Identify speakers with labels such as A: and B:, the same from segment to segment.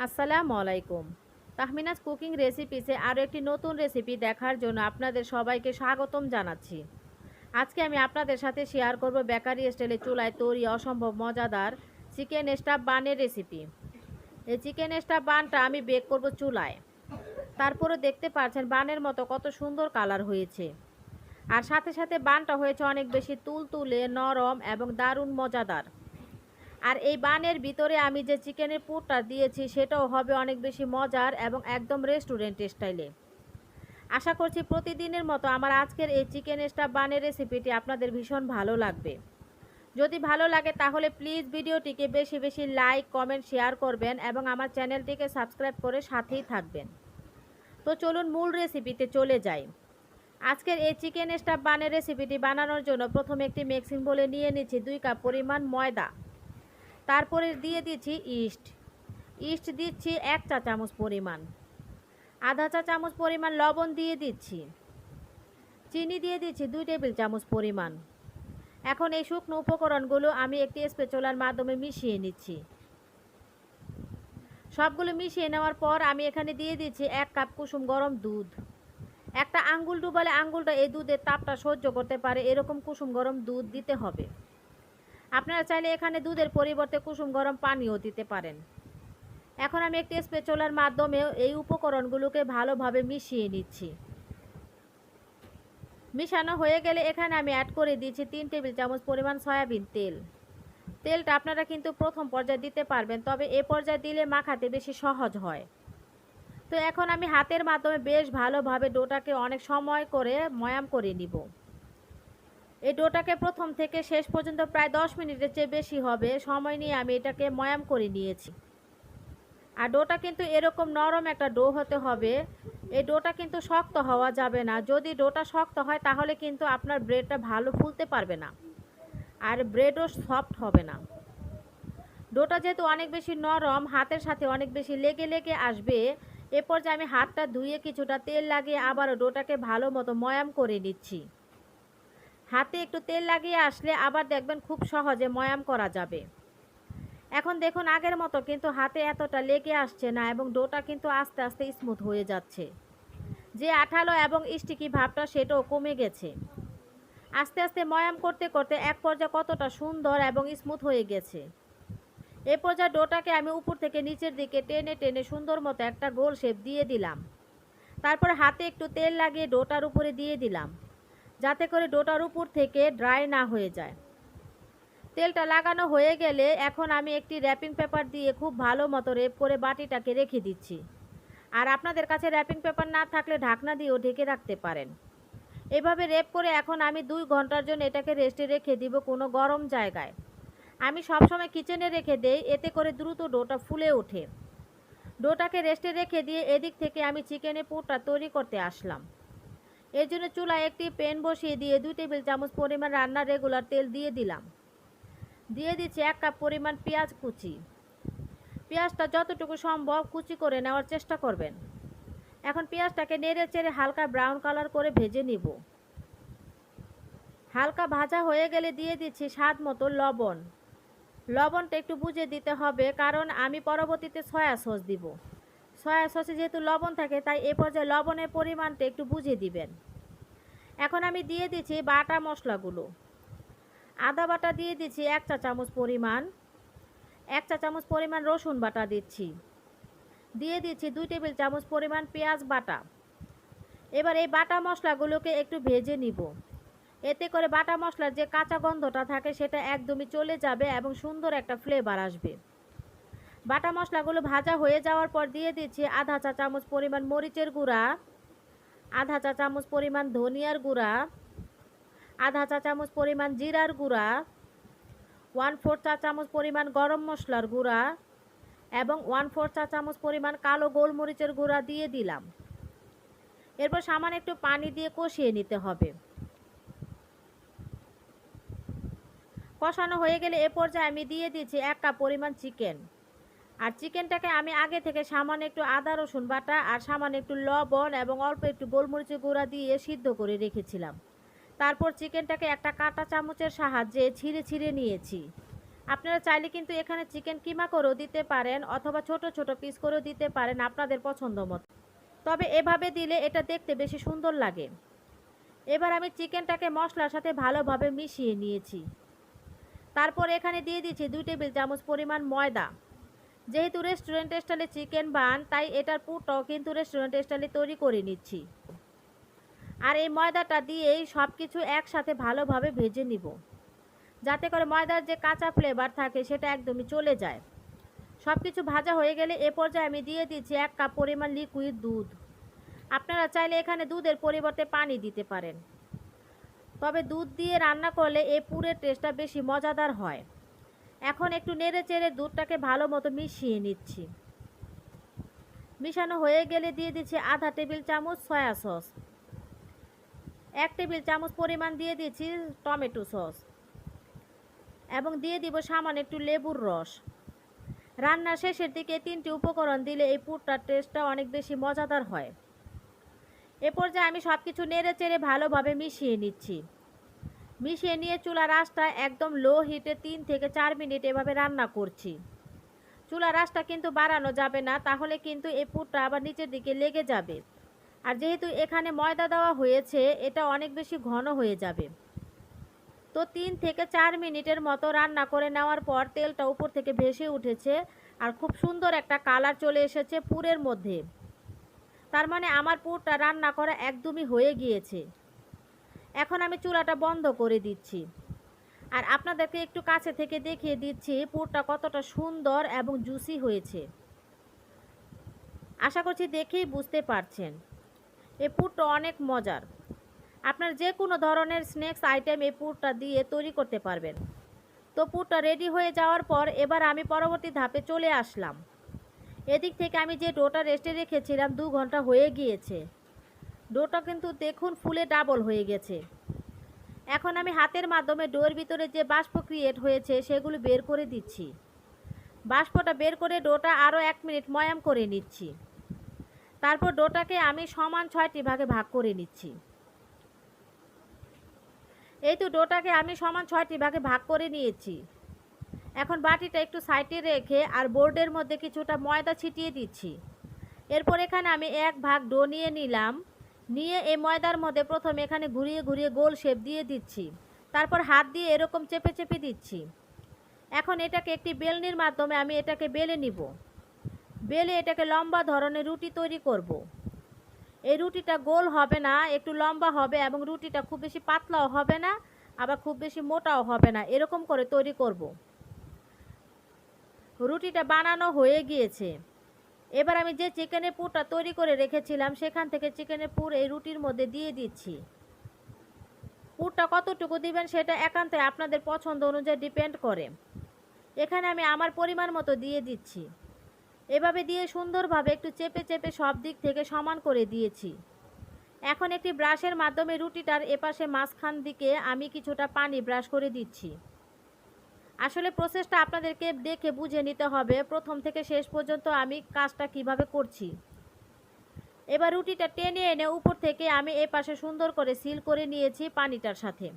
A: আসসালামু আলাইকুম। তাহমিনাস কুকিং রেসিপিসে আরও একটি নতুন রেসিপি দেখার জন্য আপনাদের সবাইকে স্বাগতম জানাচ্ছি। আজকে আমি আপনাদের সাথে শেয়ার করব বেকারি স্টাইলে চুলায় তৈরি অসম্ভব মজাদার চিকেন স্টাফ বানের রেসিপি। এই চিকেন স্টাফ বানটা আমি বেক করব চুলায়। তারপরে দেখতে পাচ্ছেন বানের মতো কত সুন্দর কালার হয়েছে। আর সাথে সাথে বানটা হয়েছে অনেক বেশি তুলতুলে, নরম এবং দারুণ মজাদার। আর এই বানের ভিতরে আমি যে চিকেনের পুরটা দিয়েছি সেটাও হবে অনেক বেশি মজার এবং একদম রেস্টুরেন্ট স্টাইলে। আশা করছি প্রতিদিনের মতো আমার আজকের এই চিকেন স্টাফ বানের রেসিপিটি আপনাদের ভীষণ ভালো লাগবে। যদি ভালো লাগে তাহলে প্লিজ ভিডিওটিকে বেশি বেশি লাইক, কমেন্ট, শেয়ার করবেন এবং আমার চ্যানেলটিকে সাবস্ক্রাইব করে সাথেই থাকবেন। তো চলুন মূল রেসিপিতে চলে যাই। আজকের এই চিকেন স্টাফ বানের রেসিপিটি বানানোর জন্য প্রথমে একটি মিক্সিং বোলে নিয়ে নিচ্ছি 2 কাপ পরিমাণ ময়দা। তারপরে দিয়ে দিচ্ছি ইস্ট দিচ্ছি 1 চা চামচ পরিমাণ, আধা চা চামচ পরিমাণ লবণ দিয়ে দিচ্ছি, চিনি দিয়ে দিচ্ছি 2 টেবিল চামচ পরিমাণ। এখন এই শুকনো উপকরণগুলো আমি একটি স্প্যাচুলার মাধ্যমে মিশিয়ে নিচ্ছি। সবগুলো মিশিয়ে নেওয়ার পর আমি এখানে দিয়ে দিচ্ছি 1 কাপ কুসুম গরম দুধ। একটা আঙ্গুল ডুবালে আঙ্গুলটা এই দুধের তাপটা সহ্য করতে পারে এরকম কুসুম গরম দুধ দিতে হবে। আপনারা চাইলে এখানে দুধের পরিবর্তে কুসুম গরম পানিও দিতে পারেন। এখন আমি একটি স্প্যাচুলার মাধ্যমে এই উপকরণগুলোকে ভালোভাবে মিশিয়ে নিচ্ছি। মিশানো হয়ে গেলে এখানে আমি অ্যাড করে দিচ্ছি 3 টেবিল চামচ পরিমাণ সয়াবিন তেল। তেলটা আপনারা কিন্তু প্রথম পর্যায়ে দিতে পারবেন, তবে এ পর্যায়ে দিলে মাখাতে বেশি সহজ হয়। তো এখন আমি হাতের মাধ্যমে বেশ ভালোভাবে ডোটাকে অনেক সময় করে ময়াম করে নিব। এই ডোটাকে প্রথম থেকে শেষ পর্যন্ত প্রায় 10 মিনিটের চেয়ে বেশি হবে সময় নিয়ে আমি এটাকে ময়াম করে নিয়েছি। আর ডোটা কিন্তু এরকম নরম একটা ডো হতে হবে। এই ডোটা কিন্তু শক্ত হওয়া যাবে না। যদি ডোটা শক্ত হয় তাহলে কিন্তু আপনার ব্রেডটা ভালো ফুলতে পারবে না, আর ব্রেডও সফট হবে না। ডোটা যেহেতু অনেক বেশি নরম, হাতের সাথে অনেক বেশি লেগে লেগে আসবে। এরপর যে আমি হাতটা ধুয়ে কিছুটা তেল লাগিয়ে আবারও ডোটাকে ভালো মতো ময়াম করে নিচ্ছি। হাতে একটু তেল লাগিয়ে আসলে আবার দেখবেন খুব সহজে ময়াম করা যাবে। এখন দেখুন আগের মতো কিন্তু হাতে এতটা লেগে আসছে না এবং ডোটা কিন্তু আস্তে আস্তে স্মুথ হয়ে যাচ্ছে। যে আঠালো এবং স্টিকি ভাবটা সেটাও কমে গেছে। আস্তে আস্তে ময়াম করতে করতে এক পর্যায়ে কতটা সুন্দর এবং স্মুথ হয়ে গেছে। এ পর্যায়ে ডোটাকে আমি উপর থেকে নিচের দিকে টেনে টেনে সুন্দর মতো একটা গোল শেপ দিয়ে দিলাম। তারপর হাতে একটু তেল লাগিয়ে ডোটার উপরে দিয়ে দিলাম, যাতে করে ডোটার উপর থেকে ড্রাই না হয়ে যায়। তেলটা লাগানো হয়ে গেলে এখন আমি একটি র্যাপিং পেপার দিয়ে খুব ভালো মতো রেপ করে বাটিটাকে রেখে দিচ্ছি। আর আপনাদের কাছে র্যাপিং পেপার না থাকলে ঢাকনা দিয়েও ঢেকে রাখতে পারেন। এভাবে রেপ করে এখন আমি 2 ঘন্টার জন্য এটাকে রেস্টে রেখে দিব কোনো গরম জায়গায়। আমি সবসময় কিচেনে রেখে দেই, এতে করে দ্রুত ডোটা ফুলে ওঠে। ডোটাকে রেস্টে রেখে দিয়ে এদিক থেকে আমি চিকেনের পুরটা তৈরি করতে আসলাম। এর জন্য চুলায় একটি প্যান বসিয়ে দিয়ে 2 টেবিল চামচ পরিমাণ রান্নার রেগুলার তেল দিয়ে দিলাম। দিয়ে দিচ্ছি 1 কাপ পরিমাণ পেঁয়াজ কুচি। পেঁয়াজটা যতটুকু সম্ভব কুচি করে নেওয়ার চেষ্টা করবেন। এখন পেঁয়াজটাকে নেড়ে চেড়ে হালকা ব্রাউন কালার করে ভেজে নিব। হালকা ভাজা হয়ে গেলে দিয়ে দিচ্ছি স্বাদ মতো লবণ। লবণটা একটু বুঝে দিতে হবে, কারণ আমি পরবর্তীতে সয়া সস দিব। সয়া সসে যেহেতু লবণ থাকে তাই এ পর্যায়ে লবণের পরিমাণটা একটু বুঝে দিবেন। এখন আমি দিয়ে দিচ্ছি বাটা মশলাগুলো। আদা বাটা দিয়ে দিচ্ছি 1 চা চামচ পরিমাণ, 1 চা চামচ পরিমাণ রসুন বাটা দিচ্ছি, দিয়ে দিচ্ছি 2 টেবিল চামচ পরিমাণ পেঁয়াজ বাটা। এবার এই বাটা মশলাগুলোকে একটু ভেজে নিব। এতে করে বাটা মশলার যে কাঁচা গন্ধটা থাকে সেটা একদমই চলে যাবে এবং সুন্দর একটা ফ্লেভার আসবে। বাটা মশলাগুলো ভাজা হয়ে যাওয়ার পর দিয়ে দিচ্ছি আধা চা চামচ পরিমাণ মরিচের গুঁড়া, আধা চা চামচ পরিমাণ ধনিয়ার গুঁড়া, আধা চা চামচ পরিমাণ জিরার গুঁড়া, 1/4 চা চামচ পরিমাণ গরম মশলার গুঁড়া এবং 1/4 চা চামচ পরিমাণ কালো গোলমরিচের গুঁড়া দিয়ে দিলাম। এরপর সামান্য একটু পানি দিয়ে কষিয়ে নিতে হবে। কষানো হয়ে গেলে এ পর্যায়ে আমি দিয়ে দিচ্ছি 1 কাপ পরিমাণ চিকেন। আর চিকেনটাকে আমি আগে থেকে সামান্য একটু আদা রসুন বাটা আর সামান্য একটু লবণ এবং অল্প একটু গোলমরিচের গুঁড়া দিয়ে সিদ্ধ করে রেখেছিলাম। তারপর চিকেনটাকে একটা কাঁটা চামচের সাহায্যে ছিঁড়ে ছিঁড়ে নিয়েছি। আপনারা চাইলে কিন্তু এখানে চিকেন কিমা করেও দিতে পারেন অথবা ছোট ছোট পিস করেও দিতে পারেন আপনাদের পছন্দ মতো। তবে এভাবে দিলে এটা দেখতে বেশি সুন্দর লাগে। এবার আমি চিকেনটাকে মশলার সাথে ভালোভাবে মিশিয়ে নিয়েছি। তারপর এখানে দিয়ে দিচ্ছি 2 টেবিল চামচ পরিমাণ ময়দা। যেহেতু রেস্টুরেন্ট স্টাইলে চিকেন বান, তাই এটার পুরটাও কিন্তু রেস্টুরেন্ট স্টাইলে তৈরি করে নিচ্ছি। আর এই ময়দাটা দিয়েই সব কিছু একসাথে ভালোভাবে ভেজে নিব, যাতে করে ময়দার যে কাঁচা ফ্লেভার থাকে সেটা একদমই চলে যায়। সব কিছু ভাজা হয়ে গেলে এ পর্যায়ে আমি দিয়ে দিচ্ছি 1 কাপ পরিমাণ লিকুইড দুধ। আপনারা চাইলে এখানে দুধের পরিবর্তে পানি দিতে পারেন, তবে দুধ দিয়ে রান্না করলে এই পুরের টেস্টটা বেশি মজাদার হয়। এখন একটু নেড়ে চেড়ে দুধটাকে ভালো মতো মিশিয়ে নিচ্ছি। মিশানো হয়ে গেলে দিয়ে দিচ্ছি আধা টেবিল চামচ সয়া সস, 1 টেবিল চামচ পরিমাণ দিয়ে দিচ্ছি টমেটো সস এবং দিয়ে দিব সামান্য একটু লেবুর রস। রান্নার শেষের দিকে 3টি উপকরণ দিলে এই পুরটার টেস্টটা অনেক বেশি মজাদার হয়। এ পর্যায়ে আমি সব কিছু নেড়ে চেড়ে ভালোভাবে মিশিয়ে নিচ্ছি। মিশিয়ে নিয়ে চুলার আঁচটা একদম লো হিটে 3 থেকে 4 মিনিট এভাবে রান্না করছি। চুলার আঁচটা কিন্তু বাড়ানো যাবে না, তাহলে কিন্তু এই পুরটা আবার নিচের দিকে লেগে যাবে। আর যেহেতু এখানে ময়দা দেওয়া হয়েছে, এটা অনেক বেশি ঘন হয়ে যাবে। তো 3 থেকে 4 মিনিটের মতো রান্না করে নেওয়ার পর তেলটা উপর থেকে ভেসে উঠেছে আর খুব সুন্দর একটা কালার চলে এসেছে পুরের মধ্যে। তার মানে আমার পুরটা রান্না করা একদমই হয়ে গিয়েছে। এখন আমি চুলাটা বন্ধ করে দিচ্ছি আর আপনাদেরকে একটু কাছে থেকে দেখিয়ে দিচ্ছি পুরটা কতটা সুন্দর এবং জুসি হয়েছে। আশা করছি দেখেই বুঝতে পারছেন এই পুরটা অনেক মজার। আপনার যে কোনো ধরনের স্ন্যাক্স আইটেম এই পুরটা দিয়ে তৈরি করতে পারবেন। তো পুরটা রেডি হয়ে যাওয়ার পর এবার আমি পরবর্তী ধাপে চলে আসলাম। এদিক থেকে আমি যে ডোটা রেস্টে রেখেছিলাম 2 ঘন্টা হয়ে গিয়েছে। ডোটা কিন্তু দেখুন ফুলে ডাবল হয়ে গেছে। এখন আমি হাতের মাধ্যমে ডোর ভিতরে যে বাষ্প ক্রিয়েট হয়েছে সেগুলো বের করে দিচ্ছি। বাষ্পটা বের করে ডোটা আরও 1 মিনিট ময়াম করে নিচ্ছি। তারপর ডোটাকে আমি সমান 6টি ভাগে ভাগ করে নিচ্ছি। এই তো ডোটাকে আমি সমান 6টি ভাগে ভাগ করে নিয়েছি। এখন বাটিটা একটু সাইডে রেখে আর বোর্ডের মধ্যে কিছুটা ময়দা ছিটিয়ে দিচ্ছি। এরপর এখানে আমি 1 ভাগ ডো নিয়ে নিলাম। নিয়ে এই ময়দার মধ্যে প্রথমে এখানে ঘুরিয়ে ঘুরিয়ে গোল শেপ দিয়ে দিচ্ছি। তারপর হাত দিয়ে এরকম চেপে চেপে দিচ্ছি। এখন এটাকে একটি বেলনির মাধ্যমে আমি এটাকে বেলে নিব। বেলে এটাকে লম্বা ধরনের রুটি তৈরি করব। এই রুটিটা গোল হবে না, একটু লম্বা হবে এবং রুটিটা খুব বেশি পাতলাও হবে না, আবার খুব বেশি মোটাও হবে না, এরকম করে তৈরি করব। রুটিটা বানানো হয়ে গিয়েছে। এবার আমি যে চিকেনের পুরটা তৈরি করে রেখেছিলাম সেখান থেকে চিকেনের পুর এই রুটির মধ্যে দিয়ে দিচ্ছি। পুরটা কতটুকু দিবেন সেটা একান্তই আপনাদের পছন্দ অনুযায়ী ডিপেন্ড করে। এখানে আমি আমার পরিমাণ মতো দিয়ে দিচ্ছি। এভাবে দিয়ে সুন্দরভাবে একটু চেপে চেপে সব দিক থেকে সমান করে দিয়েছি। এখন একটি ব্রাশের মাধ্যমে রুটিটার এপাশে মাঝখান দিকে আমি কিছুটা পানি ব্রাশ করে দিচ্ছি। আসলে প্রসেসটা আপনাদেরকে দেখে বুঝে নিতে হবে প্রথম থেকে শেষ পর্যন্ত আমি কাজটা কিভাবে করছি। এবার রুটিটা টেনে এনে উপর থেকে আমি এই পাশে সুন্দর করে সিল করে নিয়েছি পানিটার সাথে।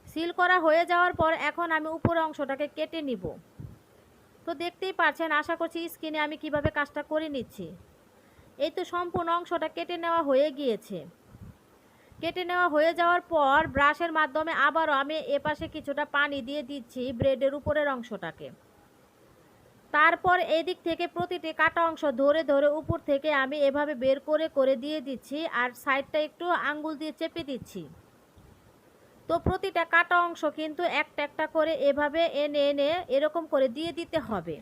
A: সিল করা হয়ে যাওয়ার পর এখন আমি উপরের অংশটাকে কেটে নিব। তো দেখতেই পাচ্ছেন, আশা করছি স্ক্রিনে আমি কিভাবে কাজটা করে নিচ্ছি। এই তো সম্পূর্ণ অংশটা কেটে নেওয়া হয়ে গিয়েছে। কেটে নেওয়া হয়ে যাওয়ার পর ব্রাশের মাধ্যমে আবারও আমি এপাশে কিছুটা পানি দিয়ে দিচ্ছি ব্রেডের উপরের অংশটাকে। তারপর এই দিক থেকে প্রতিটি কাটা অংশ ধরে ধরে উপর থেকে আমি এভাবে বের করে করে দিয়ে দিচ্ছি আর সাইডটা একটু আঙ্গুল দিয়ে চেপে দিচ্ছি। তো প্রতিটা কাটা অংশ কিন্তু একটা একটা করে এভাবে এনে এনে এরকম করে দিয়ে দিতে হবে।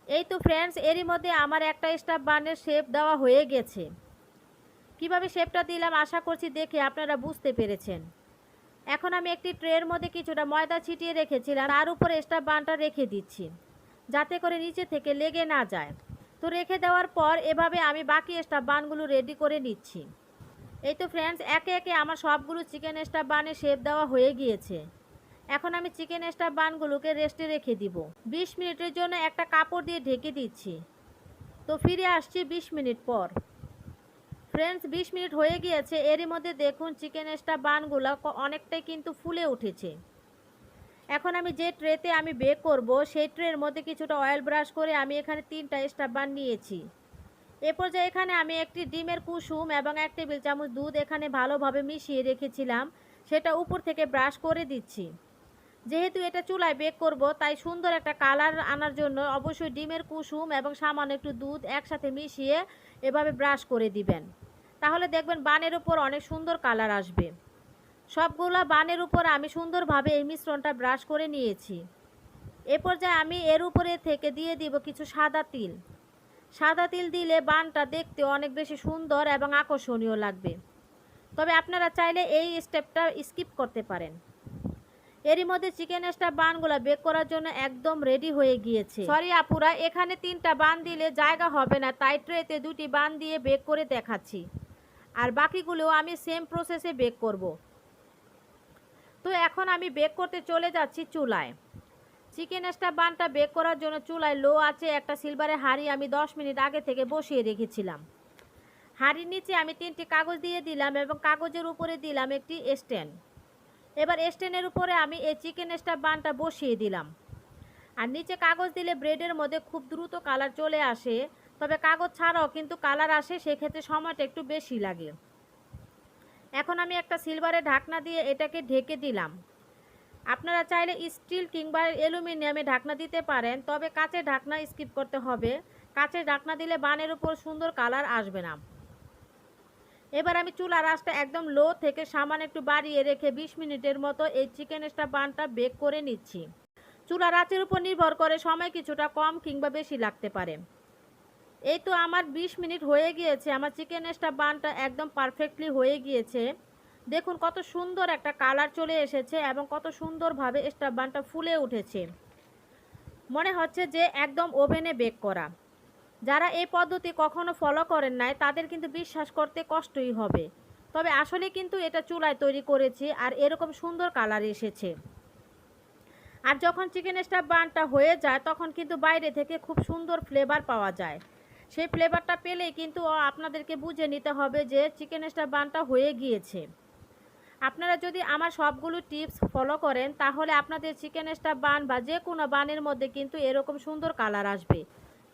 A: এই তো ফ্রেন্ডস, এরই মধ্যে আমার একটা স্টাফ বানের শেপ দেওয়া হয়ে গেছে। কিভাবে শেপটা দিলাম আশা করছি দেখে আপনারা বুঝতে পেরেছেন। এখন আমি একটি ট্রের মধ্যে কিছুটা ময়দা ছিটিয়ে রেখেছিলাম, তার উপরে স্টাফ বানটা রেখে দিচ্ছি যাতে করে নিচে থেকে লেগে না যায়। তো রেখে দেওয়ার পর এভাবে আমি বাকি স্টাফ বানগুলো রেডি করে নিচ্ছি। এই তো ফ্রেন্ডস, একে একে আমার সবগুলো চিকেন স্টাফ বানে শেপ দেওয়া হয়ে গিয়েছে। এখন আমি চিকেন স্টাফ বানগুলোকে রেস্টে রেখে দিব। 20 মিনিটের জন্য একটা কাপড় দিয়ে ঢেকে দিচ্ছি। তো ফিরে আসছি 20 মিনিট পর। ফ্রেন্ডস, 20 মিনিট হয়ে গিয়েছে। এরই মধ্যে দেখুন চিকেন স্টাফ বানগুলো অনেকটাই কিন্তু ফুলে উঠেছে। এখন আমি যে ট্রেতে আমি বেক করব সেই ট্রের মধ্যে কিছুটা অয়েল ব্রাশ করে আমি এখানে 3টা স্টাফ বান নিয়েছি। এ পর্যায়ে এখানে আমি একটি ডিমের কুসুম এবং 1 টেবিল চামচ দুধ এখানে ভালোভাবে মিশিয়ে রেখেছিলাম, সেটা উপর থেকে ব্রাশ করে দিচ্ছি। যেহেতু এটা চুলায় বেক করব তাই সুন্দর একটা কালার আনার জন্য অবশ্যই ডিমের কুসুম এবং সামান্য একটু দুধ একসাথে মিশিয়ে এভাবে ব্রাশ করে দিবেন, তাহলে দেখবেন বানের উপর অনেক সুন্দর কালার আসবে। সবগুলা বানের উপর আমি সুন্দরভাবে এই মিশ্রণটা ব্রাশ করে নিয়েছি। এ পর্যায়ে আমি এর উপরে থেকে দিয়ে দিব কিছু সাদা তিল। সাদা তিল দিলে বানটা দেখতে অনেক বেশি সুন্দর এবং আকর্ষণীয় লাগবে, তবে আপনারা চাইলে এই স্টেপটা স্কিপ করতে পারেন। এরই মধ্যে চিকেন স্টাফ বানগুলো বেক করার জন্য একদম রেডি হয়ে গিয়েছে। সরি আপুরা, এখানে 3টা বান দিলে জায়গা হবে না, তাই ট্রেতে 2টি বান দিয়ে বেক করে দেখাচ্ছি, আর বাকিগুলো আমি সেম প্রসেসে বেক করব। তো এখন আমি বেক করতে চলে যাচ্ছি চুলায়। চিকেন স্টাফ বানটা বেক করার জন্য চুলায় লো আছে একটা সিলভারের হাঁড়ি আমি 10 মিনিট আগে থেকে বসিয়ে রেখেছিলাম। হাঁড়ির নিচে আমি 3টি কাগজ দিয়ে দিলাম এবং কাগজের উপরে দিলাম একটি স্ট্যান্ড। এবার স্ট্যান্ডের উপরে আমি এই চিকেন স্টাফ বানটা বসিয়ে দিলাম। আর নিচে কাগজ দিলে ব্রেডের মধ্যে খুব দ্রুত কালার চলে আসে, তবে কাগজ ছাড়াও কিন্তু কালার আসে, সেক্ষেত্রে সময়টা একটু বেশি লাগে। এখন আমি একটা সিলভারের ঢাকনা দিয়ে এটাকে ঢেকে দিলাম। আপনারা চাইলে স্টিল কিংবা অ্যালুমিনিয়ামে ঢাকনা দিতে পারেন, তবে কাঁচের ঢাকনা স্কিপ করতে হবে। কাঁচের ঢাকনা দিলে বানের উপর সুন্দর কালার আসবে না। এবার আমি চুলার আঁচটা একদম লো থেকে সামান্য একটু বাড়িয়ে রেখে 20 মিনিটের মতো এই চিকেন স্টাফ বানটা বেক করে নিচ্ছি। চুলার আঁচের উপর নির্ভর করে সময় কিছুটা কম কিংবা বেশি লাগতে পারে। এই তো আমার 20 মিনিট হয়ে গিয়েছে, আমার চিকেন স্টাফ বানটা একদম পারফেক্টলি হয়ে গিয়েছে। দেখুন কত সুন্দর একটা কালার চলে এসেছে এবং কত সুন্দরভাবে স্টাফ বানটা ফুলে উঠেছে, মনে হচ্ছে যে একদম ওভেনে বেক করা। যারা এই পদ্ধতি কখনো ফলো করেন নাই তাদের কিন্তু বিশ্বাস করতে কষ্টই হবে, তবে আসলে কিন্তু এটা চুলায় তৈরি করেছি আর এরকম সুন্দর কালার এসেছে। আর যখন চিকেন স্টাফ বানটা হয়ে যায় তখন কিন্তু বাইরে থেকে খুব সুন্দর ফ্লেভার পাওয়া যায়। সেই ফ্লেভারটা পেলেই কিন্তু আপনাদেরকে বুঝে নিতে হবে যে চিকেন স্টাফ বানটা হয়ে গিয়েছে। আপনারা যদি আমার সবগুলো টিপস ফলো করেন তাহলে আপনাদের চিকেন স্টাফ বান বা যে কোনো বানের মধ্যে কিন্তু এরকম সুন্দর কালার আসবে।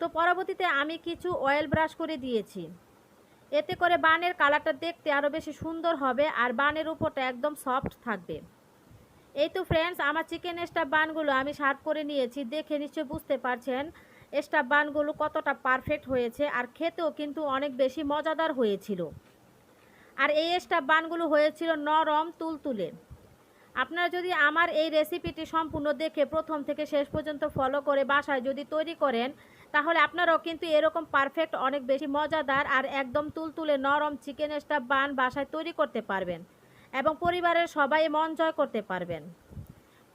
A: তো পরবর্তীতে আমি কিছু অয়েল ব্রাশ করে দিয়েছি, এতে করে বানের কালারটা দেখতে আরও বেশি সুন্দর হবে আর বানের উপরটা একদম সফট থাকবে। এই তো ফ্রেন্ডস, আমার চিকেন স্টাফ বানগুলো আমি সার্ভ করে নিয়েছি। দেখে নিশ্চয়ই বুঝতে পারছেন স্টাফ বানগুলো কতটা পারফেক্ট হয়েছে, আর খেতেও কিন্তু অনেক বেশি মজাদার হয়েছিল। আর এই স্টাফ বানগুলো হয়েছিল নরম তুলতুলে। আপনারা যদি আমার এই রেসিপিটি সম্পূর্ণ দেখে প্রথম থেকে শেষ পর্যন্ত ফলো করে বাসায় যদি তৈরি করেন তাহলে আপনারাও কিন্তু এরকম পারফেক্ট অনেক বেশি মজাদার আর একদম তুলতুলে নরম চিকেন স্টাফ বান বাসায় তৈরি করতে পারবেন এবং পরিবারের সবাই মন জয় করতে পারবেন।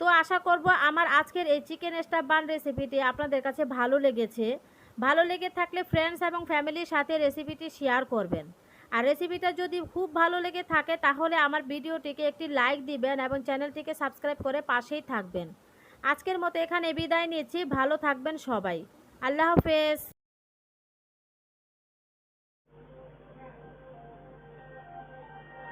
A: তো আশা করব আমার আজকের এই চিকেন স্টাফ বান রেসিপিটি আপনাদের কাছে ভালো লেগেছে। ভালো লেগে থাকলে ফ্রেন্ডস এবং ফ্যামিলির সাথে রেসিপিটি শেয়ার করবেন। আর রেসিপিটা যদি খুব ভালো লেগে থাকে তাহলে আমার ভিডিওটিকে একটি লাইক দিবেন এবং চ্যানেলটিকে সাবস্ক্রাইব করে পাশেই থাকবেন। আজকের মতো এখানে বিদায় নিচ্ছি, ভালো থাকবেন সবাই। আল্লাহ হাফেজ।